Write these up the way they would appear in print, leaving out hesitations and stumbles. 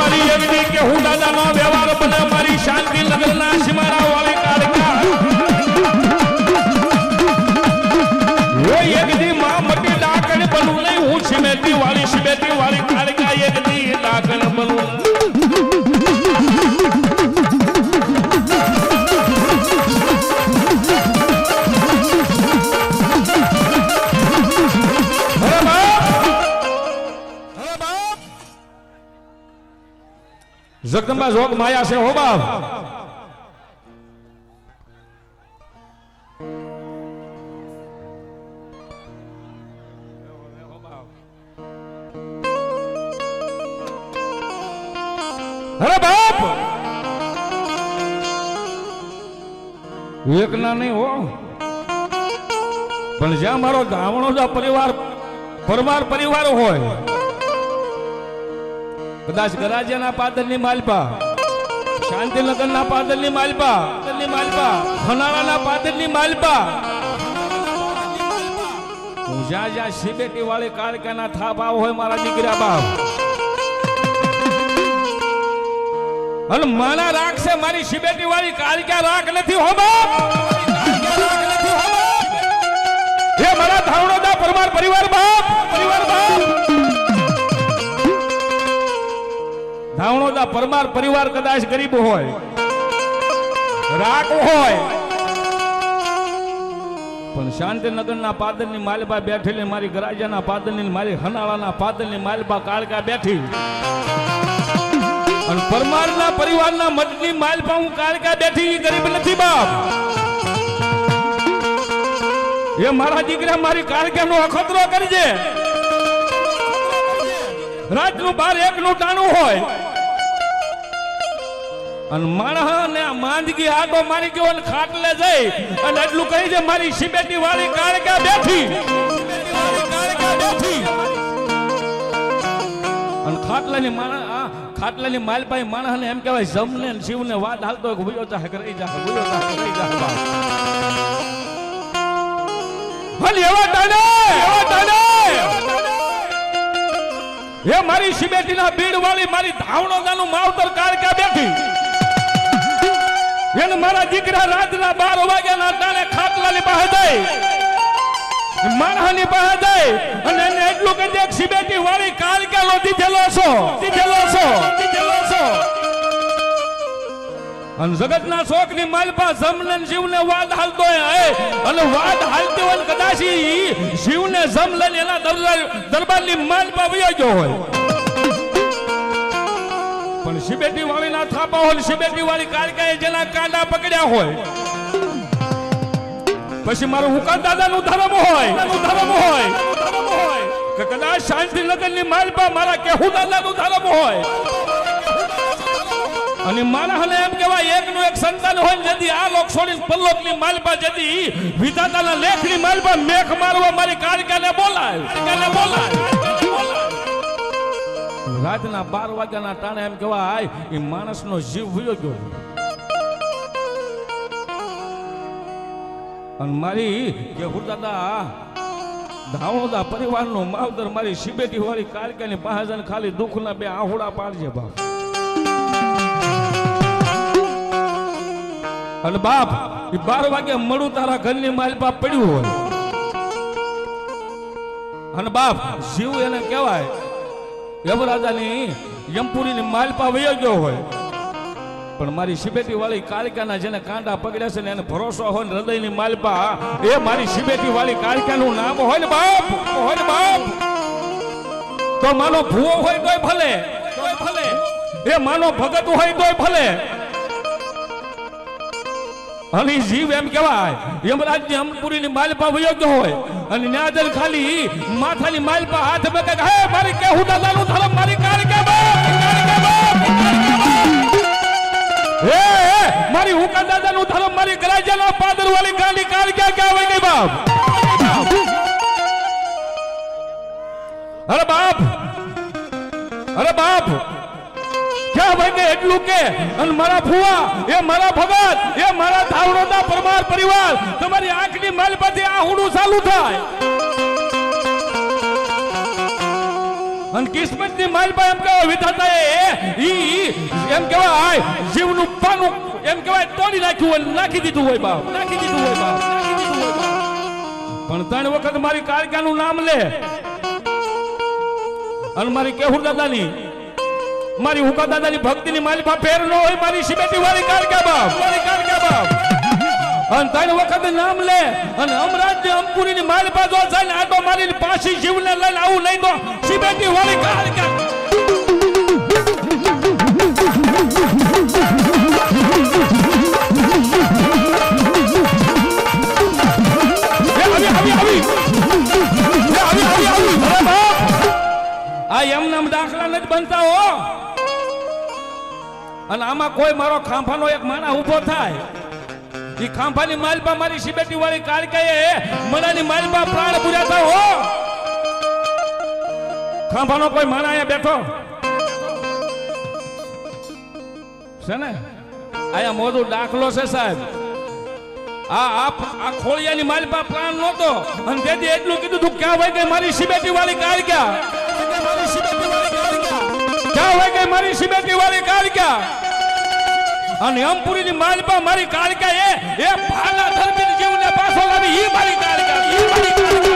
મારી એકની કે હું દાદાનો વ્યવહાર બને મારી શાંતિ નગરના સીમાડા વાળી કાળકા એક દી માં મટી ડાકણ બનવું નહીં હું સિમેટી વાળી કાળકા એક દી ડાકણ બનવું જગદંબા જોગ માયા છે હો બાપ અરે બાપ એકના નહીં હો પણ જ્યાં મારો ધાવણો પરિવાર હોય કદાચ ગરાજ્યના પાદરની માલપા શાંતિનગરના પાદરની માલપા ખનાળાના પાદરની માલપા હું જ્યાં સિબેટી વાળી કાળકાના થાપ આવ હોય મારા દીકરા બાપ અને માના રાખ છે મારી સિબેટી વાળી કાળકા રાખ નથી હો બાપ એ મારા ધાવણોદા પરિવાર બાપ ધાવણોદા પરમાર પરિવાર કદાચ ગરીબ હોય રાખ હોય પણ શાંતિનગરના પાદરની માલપા બેઠેલી મારી ગરાજાના પાદરની મારી હનાળાના પાદરની માલપા કાળકા બેઠી અને પરમારના પરિવારના મઠની માલપા હું કાળકા બેઠી ગરીબ નથી બાપ એ મારા દીકરા મારી કાળકાનો અખતરો કરજે રાતનું 12-1 નું ટાણું હોય અને માણસ ને માંદગી આટો મારી ગયો અને ખાટલે જઈ અને એટલું કહી છે મારી સિબેટી વાળી કાળકા બેઠી અને ખાટલાની માલપાઈ માણસ ને એમ કહેવાય જમને શિવને વાત હાલતો ભૂયો ચાહે કરી જા એવા ટાણે એ મારી સિબેટીના બીડ વાળી મારી ધાવણોદાનું માવતર કાળકા બેઠી એને મારા દીકરા રાતના 12 વાગ્યાના ટાણે ખાટલાની પાસે જાય માણસની પાસે જાય અને એને એટલું કહી દે સિબેટી વાળી કાળકાનો દીધેલો છો અને જગતના શોકની માલપા જમને શિવને વાદ હાલતો હોય અને વાદ હાલતી હોય કદાચ શિવને જમ લઈને એના દરબારની માલપા વયો ગયો હોય પણ સિબેટી વાળી ના થાપા હોય સિબેટી વાળી કાળકાએ જેના કાંડા પકડ્યા હોય પછી મારું હુકા દાદાનું ધર્મ હોય કે કદાચ શાંતિનગરની માલપા મારા કેહુ દાદાનું ધર્મ હોય અને માણસને એમ કહેવાય એકનું એક સંતાન હોય જદી આ લોક છોડીને પલ્લોકની માલપા જદી વિધાતાના લેખની માલપા મેખ મારવા મારી કાળકાને બોલાય રાતના 12 વાગ્યાના ટાણે એમ કહેવાય એ માણસનો જીવ વયો ગયો અને મારી કેહુ દાદા ધાવણોદા પરિવારનો માવતર મારી સિબેટી વાળી કાળકાની પાસે ખાલી દુઃખના 2 આહુડા પાડજે બાપ અને બાપ એ 12 વાગે મળું તારા ઘરની માલપા પડ્યું હોય અને બાપ જીવ એને કહેવાય યમરાજાની યમપુરીની માલપા વયો ગયો હોય પણ મારી સિબેટી વાળી કાળકાના જેને કાંડા પકડ્યા છે ને એને ભરોસો હોય ને હૃદયની માલપા એ મારી સિબેટી વાળી કાળકાનું નામ હોય ને બાપ તો માનો ભૂવો હોય તોય ભલે એ માનો ભગત હોય તોય ભલે અને જીવ એમ કહેવાય યમરાજની અમપુરીની માલપા વયો ગયો હોય અને ન્યાદલ ખાલી માથાની માલપા હાથ મેકે હે મારી કેહુ દાદાનું ધર્મ મારી કાળકા હે મારી હુકા દાદાનું ધર્મ મારી ગરાજાના પાદર વાળી ગાંડી કાળકા કહેવાય ગઈ બાપ અરે બાપ ક્યાં ભાઈ કે એટલું કે અને મારા ફુવા એ મારા ભગત એ મારા ધાવણોદા પરમાર પરિવાર તમારી આંખની માલપાથી આ હુડું ચાલુ થાય અને કિસ્મતની માલપા એમ કહેવાય વિધાતા ઈ એમ કહેવાય જીવનું પાનું એમ કહેવાય તોડી નાખ્યું હોય નાખી દીધું હોય બાપ નાખી દીધું હોય બાપ નાખી દીધું હોય બાપ પણ 3 વખત મારી કાળકાનું નામ લે અને મારી કેહુર દાદાની મારી હુકા દાદાની ભક્તિની માલપા ફેર ન હોય મારી શિબેટી વાળી કાળકા બાપ મારી કાળકા બાપ અને 3 વખત નામ લે અને અમરાજ અંકુરીની માલપા જો જાય ને આટો મારીને પાછી જીવને લઈને આવું નહીં તો શિબેટી વાળી કાળકા આ એમ નામ દાખલા નથી બનતા હો અને આમાં કોઈ મારો ખાંભાનો એક માણા ઉભો થાય ઈ ખાંભાની માલપા મારી શિબેટી વાળી કાળકાએ મણાની માલપા પ્રાણ પૂર્યા હો ખાંભાનો કોઈ માણા અહીંયા બેઠો છે ને આયા મોઢું દાખલો છે સાહેબ આ ખોળિયાની માલપા પ્રાણ નહોતો અને તેથી એટલું કીધું તું ક્યાં હોય ગઈ મારી શિબેટી વાળી કાળકા ક્યાં હોય ગઈ મારી શિબેટી વાળી કાળકા અને અંપુરીની માલપા મારી કાળકા એ ભાલા ધર્મીને જીવને પાછો લાવી ઈ મારી કાળકા ઈ મારી કાળકા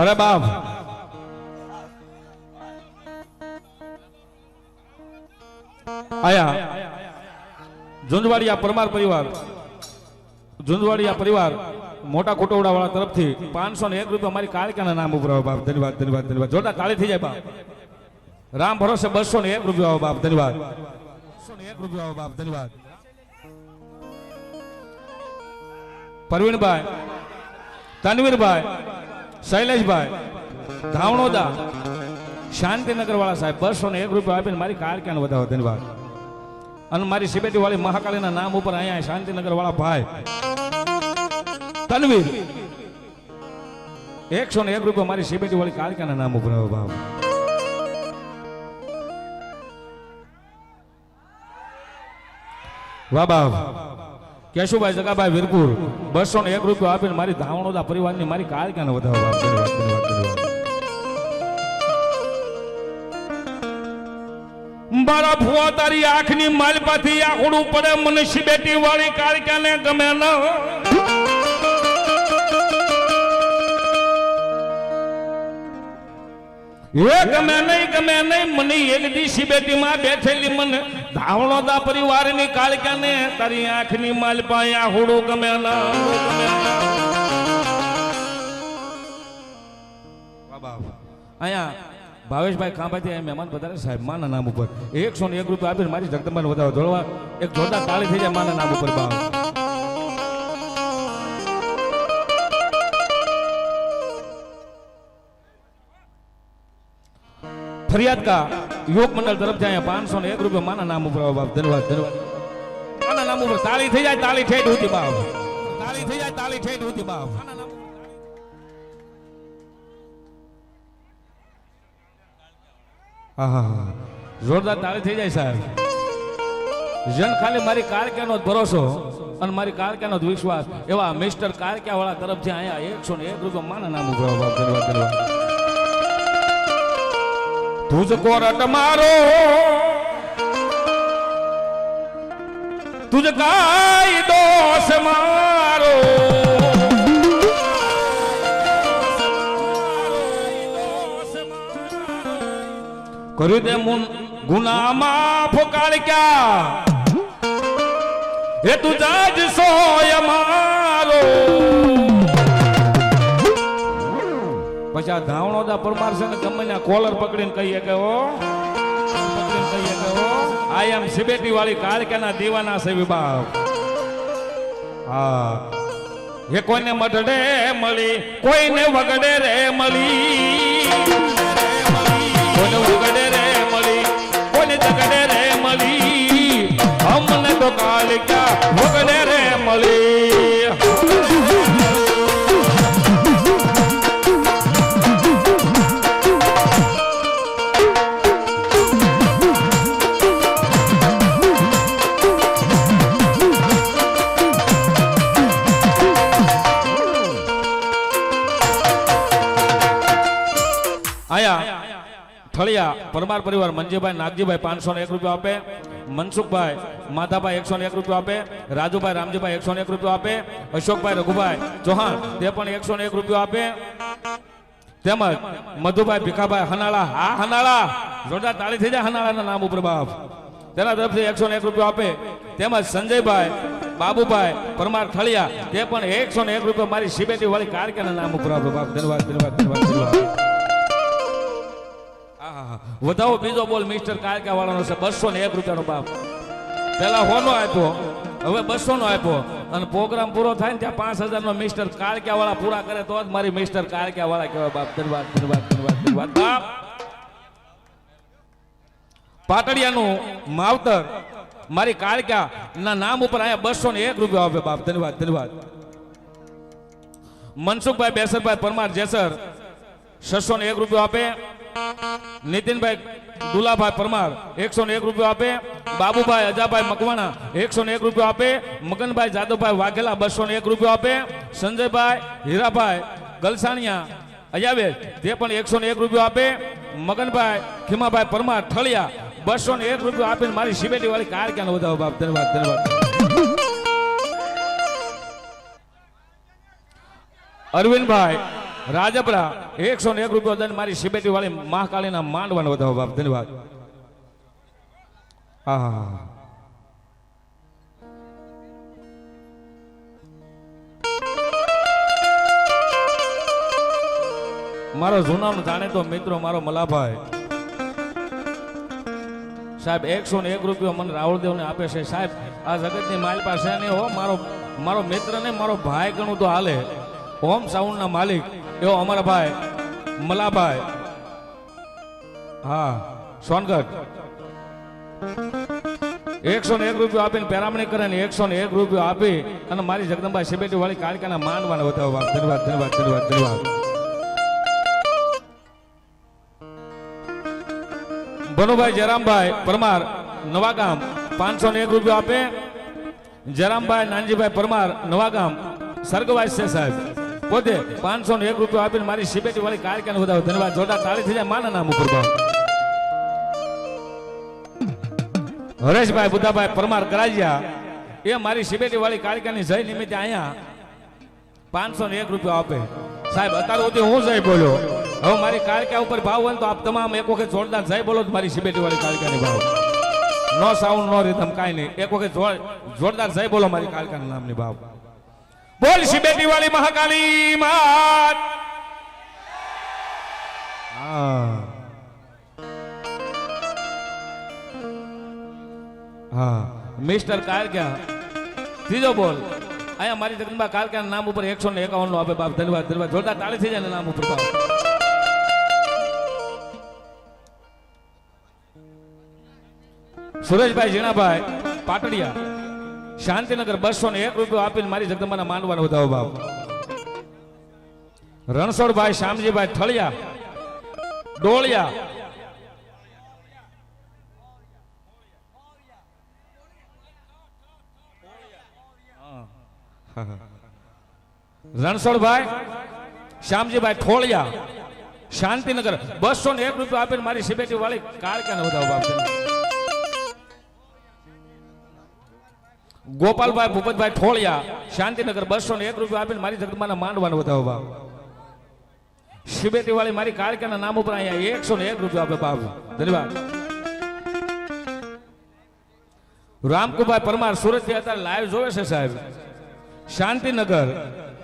અરે બાપ આયા ઝુંઝવાડિયા પરમાર પરિવાર ઝુંઝવાડિયા પરિવાર મોટા કોટોડા વાળા તરફથી 501 રૂપિયા મારી કાળકાના નામ ઉપર બાપ ધન્યવાદ ધન્યવાદ ધન્યવાદ જોરદાર તાળી થઈ જાય બાપ રામ ભરોસે 201 રૂપિયા બાપ ધન્યવાદ 201 રૂપિયા બાપ ધન્યવાદ પરવીણભાઈ તનવીરભાઈ શૈલેષભાઈ ધાવણોદા શાંતિનગર વાળા સાહેબ 201 રૂપિયા આપીને મારી કાળકાને વધાવો ધન્યવાદ અને મારી શિબેટી વાળી મહાકાળીના નામ ઉપર અહીંયા શાંતિનગર વાળા ભાઈ તનવીર 101 રૂપિયા મારી શિબેટી વાળી કાળકાના નામ ઉપર ભાવ વાહ બાપ કેશુભાઈ જગાભાઈ વીરપુર 201 રૂપિયા આપીને મારી ધાવણોદા પરિવારની મારી કાળકાને વધાવો બાપ ધન્યવાદ ધન્યવાદ ધન્યવાદ મારા ભુવા તારી આંખની માલપાથી આખડું પડે મને શિબેટી વાળી કાળકાને ગમે ન એ ગમે નહીં મને એક દી શિબેટીમાં બેઠેલી મને ધાવણોદા પરિવારની કાળકાને તારી આંખની માલપા આખડું ગમે ન અહીંયા ભાવેશભાઈ ખાંભાથી મહેમાન પધારે સાહેબ માના નામ ઉપર 101 રૂપિયા આપીને મારી જગદંબાને વધાવો જોડવા એક જોરદાર તાળી થઈ જાય માના નામ ઉપર ભાવ ફરિયાદ કા યુવક મંડળ તરફથી અહીંયા 501 રૂપિયા માના નામ ઉપર બાપ ધન્યવાદ ધન્યવાદ માના નામ ઉપર તાળી થઈ જાય તાળી ઠેઠ હોતી બાપ તાળી થઈ જાય તાળી ઠેઠ હોતી બાપ જોરદાર તાળી થઈ જાય સાહેબ જન ખાલી મારી કાળકાનો જ ભરોસો અને મારી કાળકાનો જ વિશ્વાસ એવા મિસ્ટર કાળકા વાળા તરફથી અહીંયા 101 રૂપિયા માના નામ ઉપર બાપ ધન્યવાદ ધન્યવાદ तुझको रट मारो तुझ काई दोष मारो करू दे मुन गुना माफ काळ क्या हे तुझा ज सोय मारो પછી આ ધાવણોદા પરમાર છે ને ગમે ને કોલર પકડીને કહીએ કે આઈ એમ શિબેટી વાળી કાળકાના દીવાના છે વિભાગ હા એ કોઈને મઢડે મળી કોઈને વગડે રે મળી કોઈને વગડે રે મળી કોઈને જગડે રે મળી અમને તો કાળકા વગડે રે મળી ઠળિયા પરમાર પરિવાર મંજીભાઈ નાગજીભાઈ 501 રૂપિયા આપે, મનસુખભાઈ માધાભાઈ 101 રૂપિયા આપે, રાજુભાઈ રામજીભાઈ 101 રૂપિયા આપે, અશોકભાઈ રઘુભાઈ ચૌહાણ તે પણ 101 રૂપિયા આપે, તેમજ મધુભાઈ ભીખાભાઈ હનાળા, હા હનાળા જોરદાર તાળી થઈ જાય હનાળાના નામ ઉપર બાપ, તેના તરફથી 101 રૂપિયા આપે, તેમજ સંજયભાઈ બાબુભાઈ પરમાર ઠળિયા તે પણ 101 રૂપિયા મારી શિબેટી વાળી કારકેના નામ ઉપર આપે બાપ. ધન્યવાદ ધન્યવાદ ધન્યવાદ ધન્યવાદ. વધાવો બીજો બોલ મિસ્ટર કારકા વાળાનો છે 201 રૂપિયાનો બાપ. પેલા હોનો આપ્યો હવે 200 નો આપ્યો અને પ્રોગ્રામ પૂરો થાય ને ત્યાં 5000 નો મિસ્ટર કારકા વાળા પૂરા કરે તો જ મારી મિસ્ટર કારકા વાળા કહેવાય બાપ. ધન્યવાદ ધન્યવાદ ધન્યવાદ ધન્યવાદ બાપ. પાટડિયાનું માવતર મારી કારકા ના નામ ઉપર અહીંયા 201 રૂપિયા આપે બાપ. ધન્યવાદ ધન્યવાદ. મનસુખભાઈ બેસરભાઈ પરમાર જેસર 601 રૂપિયા આપે, નીતિનભાઈ દુલાભાઈ પરમાર 101 રૂપિયા આપે, બાબુભાઈ અજાભાઈ મકવાણા 101 રૂપિયા આપે, મગનભાઈ જાદવભાઈ વાઘેલા 201 રૂપિયા આપે, સંજયભાઈ હીરાભાઈ ગલસાણિયા અજાવે તે પણ 101 રૂપિયા આપે, મગનભાઈ ખીમાભાઈ પરમાર ઠળિયા 201 રૂપિયા આપીને મારી શિબેટી વાળી કારકાનો વધાવો બાપ. ધન્યવાદ ધન્યવાદ. અરવિંદભાઈ રાજપરા 101 રૂપિયા દઈને મારી શિબેટી વાળી મહાકાળીના માંડવાનો વધાવો બાપ. ધન્યવાદ. મારો જૂનાનો જાણીતો મિત્રો મારો મલાભાઈ સાહેબ 101 રૂપિયા મને રાવળદેવ ને આપે છે સાહેબ. આ જગતની માલ પાસે નહીં હો, મારો મિત્ર ને મારો ભાઈ ગણું તો હાલે. હોમ સાઉન્ડ ના માલિક એવો અમારા ભાઈ મલાભાઈ, હા સોનગઢ 101 રૂપિયા આપીને પેરામણી કરે ને 101 રૂપિયા આપી અને મારી જગદંબા શિબેટી વાળી કાળકાના માંડવાના વધાવો બાપ. ધન્યવાદ ધન્યવાદ ધન્યવાદ ધન્યવાદ. ભનુભાઈ જયરામભાઈ પરમાર નવાગામ 501 રૂપિયા આપે, જયરામભાઈ નાનજીભાઈ પરમાર નવાગામ સર્ગવાસ છે સાહેબ પોતે 501 રૂપિયા આપીને મારી શિબેટી વાળી કારકાને વધાવો. ધન્યવાદ. જોરદાર તાળી થઈ જાય માના નામ ઉપર બાપ. હરેશભાઈ બુદ્ધાભાઈ પરમાર કરાજિયા એ મારી શિબેટી વાળી કારકાની જય નિમિત્તે અહીંયા 501 રૂપિયા આપે સાહેબ. અત્યારે સુધી હું જય બોલ્યો, હવે મારી કારકા ઉપર ભાવ હોય તો આપ તમામ એક વખત જોરદાર જય બોલો મારી શિબેટી વાળી કારકાની ભાવ. નો સાઉન્ડ નો રીધમ કાંઈ નહીં, એક વખત જોરદાર જય બોલો મારી કારકાના નામની ભાવ. બોલ શિબેટી વાળી મહાકાળી માત. હા મિસ્ટર કારકા ત્રીજો બોલ અહીંયા મારી જગદંબા કારકાના નામ ઉપર 151 નો આપે બાપ. ધન્યવાદ ધન્યવાદ. જોરદાર તાળી થઈ જાય નામ ઉપર બાપ. સુરેશભાઈ જીણાભાઈ પાટડિયા શાંતિનગર 201 રૂપિયા આપીને મારી જગદંબાના માંડવાનો વધાવો બાપ. રણછોડભાઈ શ્યામજીભાઈ ઠળિયા ડોળિયા રણછોડભાઈ શ્યામજીભાઈ ઠોળિયા શાંતિનગર 201 રૂપિયા આપીને મારી શિબેટી વાળી કારકાને વધાવો બાપ. ગોપાલભાઈ ભૂપતભાઈ ઠોળિયા શાંતિનગર 201 રૂપિયા આપીને મારી જગદંબાના માંડવાનો વધાવો બાપ. શિબેટી વાળી મારી કારકાના નામ ઉપર અહીંયા 101 રૂપિયા આપે બાપ. ધન્યવાદ. રામકુભાઈ પરમાર સુરત થી અત્યારે લાઈવ જોવે છે સાહેબ. શાંતિનગર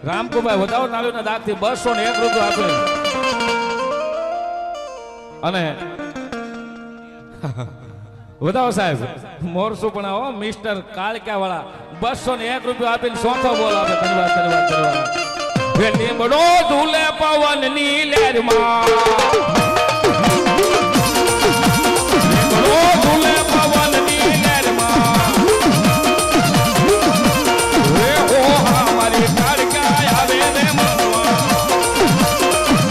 રામકુભાઈ વધાવો તાળીના દાગથી 201 રૂપિયા આપે અને વધાવો સાહેબ મોરસુ પણ આવો મિસ્ટર કાળકા વાળા 201 રૂપિયા આપીને સોથો બોલ આપે. ધન્યવાદ ધન્યવાદ ધન્યવાદ. બડો ઝૂલે પવન ની લહેરમાં